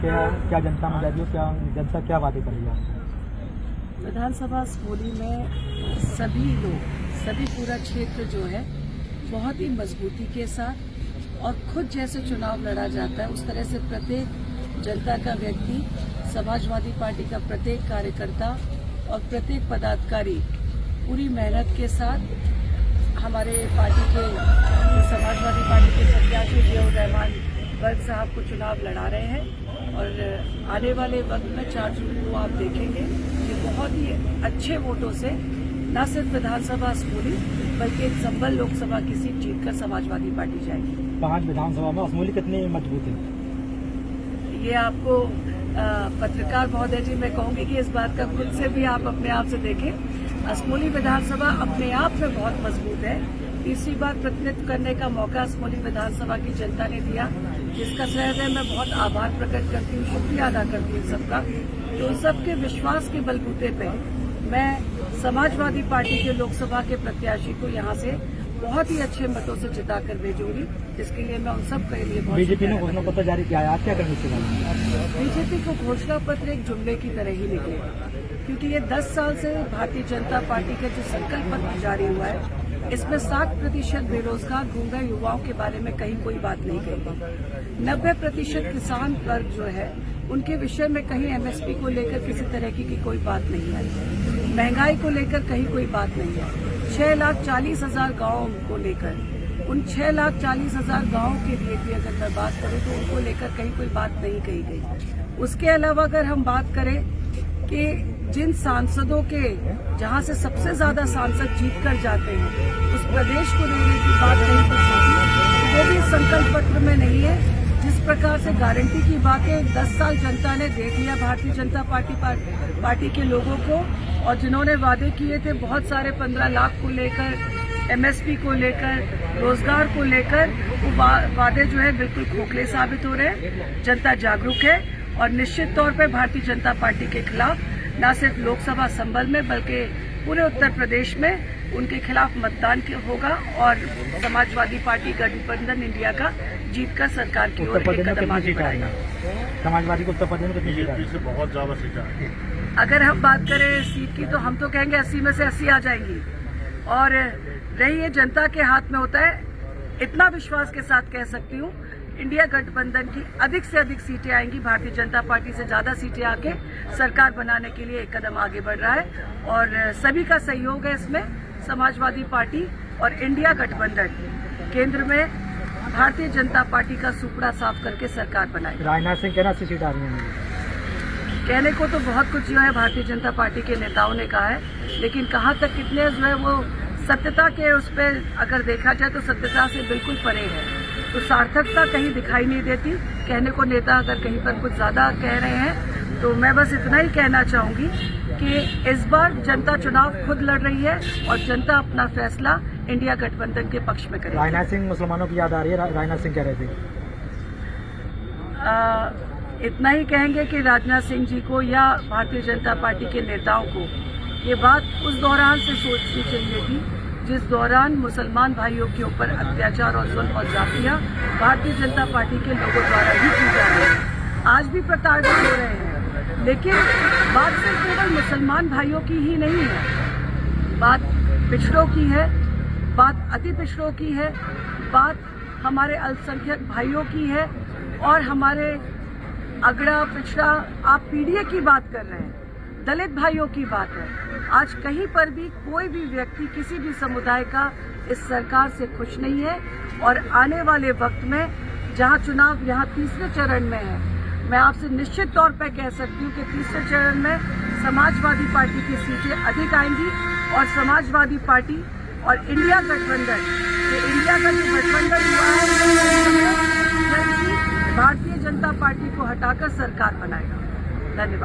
क्या क्या जनता में जा रही है, क्या जनता क्या वादे कर रही है? विधानसभा असमोली में सभी लोग, सभी पूरा क्षेत्र जो है बहुत ही मजबूती के साथ और खुद जैसे चुनाव लड़ा जाता है उस तरह से प्रत्येक जनता का व्यक्ति, समाजवादी पार्टी का प्रत्येक कार्यकर्ता और प्रत्येक पदाधिकारी पूरी मेहनत के साथ हमारे पार्टी के समाजवादी पार्टी के प्रत्याशी जियाउर रहमान वर्ग साहब को चुनाव लड़ा रहे हैं। और आने वाले वक्त में 4 जून को आप देखेंगे कि बहुत ही अच्छे वोटों से न सिर्फ विधानसभा असमोली बल्कि एक संभल लोकसभा की सीट जीतकर समाजवादी पार्टी जाएगी। 5 विधानसभा में असमोली कितनी मजबूत है? ये आपको पत्रकार महोदय जी, मैं कहूंगी कि इस बात का खुद से भी आप अपने आप से देखें। असमोली विधानसभा अपने आप में बहुत मजबूत है। तीसरी बार प्रतिनिधित्व करने का मौका असमोली विधानसभा की जनता ने दिया, जिसका सहृदय मैं बहुत आभार प्रकट करती हूँ, शुक्रिया अदा करती हूँ सबका। तो उन सबके विश्वास के बलबूते पे मैं समाजवादी पार्टी के लोकसभा के प्रत्याशी को यहाँ से बहुत ही अच्छे मतों से जिताकर भेजूंगी, जिसके लिए मैं उन सब के लिए बहुत। बीजेपी ने घोषणा पत्र जारी किया है, आज क्या करने के बाद? बीजेपी को घोषणा पत्र एक जुमले की तरह ही निकलेगा, क्योंकि ये 10 साल से भारतीय जनता पार्टी का जो संकल्प पत्र जारी हुआ है इसमें 60% बेरोजगार घूम रहे युवाओं के बारे में कहीं कोई बात नहीं कही गई। 90% किसान वर्ग जो है उनके विषय में कहीं एमएसपी को लेकर किसी तरह की कोई बात नहीं है। महंगाई को लेकर कहीं कोई बात नहीं है। 6,40,000 गाँव को लेकर, उन 6,40,000 गाँव के लिए भी अगर मैं बात करूं तो उनको लेकर कहीं कोई बात नहीं कही गई। उसके अलावा अगर हम बात करें कि जिन सांसदों के जहां से सबसे ज्यादा सांसद जीत कर जाते हैं उस प्रदेश को देने की बात नहीं कुछ होती, वो भी संकल्प पत्र में नहीं है। जिस प्रकार से गारंटी की बातें 10 साल जनता ने देख लिया भारतीय जनता पार्टी के लोगों को, और जिन्होंने वादे किए थे बहुत सारे 15 लाख को लेकर, एमएसपी को लेकर, रोजगार को लेकर, वो वादे जो है बिल्कुल खोखले साबित हो रहे हैं। जनता जागरूक है और निश्चित तौर पर भारतीय जनता पार्टी के खिलाफ न सिर्फ लोकसभा संभल में बल्कि पूरे उत्तर प्रदेश में उनके खिलाफ मतदान होगा और समाजवादी पार्टी गठबंधन इंडिया का जीतकर सरकार की ओर एक कदम आगे बढ़ाएगा। समाजवादी को उत्तर प्रदेश में कितनी सीटें? से बहुत ज्यादा सीटें। अगर हम बात करें सीट की तो हम तो कहेंगे 80 में से 80 आ जाएंगी, और रही ये जनता के हाथ में होता है। इतना विश्वास के साथ कह सकती हूँ इंडिया गठबंधन की अधिक से अधिक सीटें आएंगी। भारतीय जनता पार्टी से ज्यादा सीटें आके सरकार बनाने के लिए एक कदम आगे बढ़ रहा है और सभी का सहयोग है इसमें। समाजवादी पार्टी और इंडिया गठबंधन केंद्र में भारतीय जनता पार्टी का सुपड़ा साफ करके सरकार बनाएगी। राजनाथ सिंह कहना 80 सीट आ रही है। कहने को तो बहुत कुछ जो है भारतीय जनता पार्टी के नेताओं ने कहा है, लेकिन कहाँ तक कितने जो है वो सत्यता के उस पर अगर देखा जाए तो सत्यता से बिल्कुल परे है। तो सार्थकता कहीं दिखाई नहीं देती। कहने को नेता अगर कहीं पर कुछ ज्यादा कह रहे हैं तो मैं बस इतना ही कहना चाहूंगी कि इस बार जनता चुनाव खुद लड़ रही है और जनता अपना फैसला इंडिया गठबंधन के पक्ष में करेगी। राजनाथ सिंह मुसलमानों की याद आ रही है, राजनाथ सिंह कह रहे थे। इतना ही कहेंगे कि राजनाथ सिंह जी को या भारतीय जनता पार्टी के नेताओं को ये बात उस दौरान से सोचनी चाहिए थी जिस दौरान मुसलमान भाइयों के ऊपर अत्याचार और जुल्म और जातियां भारतीय जनता पार्टी के लोगों द्वारा ही की जा रही है। आज भी प्रताड़ित हो रहे हैं, लेकिन बात सिर्फ केवल मुसलमान भाइयों की ही नहीं है, बात पिछड़ों की है, बात अति पिछड़ों की है, बात हमारे अल्पसंख्यक भाइयों की है और हमारे अगड़ा पिछड़ा आप पीढ़ी की बात कर रहे हैं, दलित भाइयों की बात है। आज कहीं पर भी कोई भी व्यक्ति किसी भी समुदाय का इस सरकार से खुश नहीं है और आने वाले वक्त में जहां चुनाव यहाँ तीसरे चरण में है, मैं आपसे निश्चित तौर पर कह सकती हूँ कि तीसरे चरण में समाजवादी पार्टी की सीटें अधिक आएंगी और समाजवादी पार्टी और इंडिया गठबंधन, इंडिया का जो गठबंधन हुआ है भारतीय जनता पार्टी को हटाकर सरकार बनाएगा। धन्यवाद।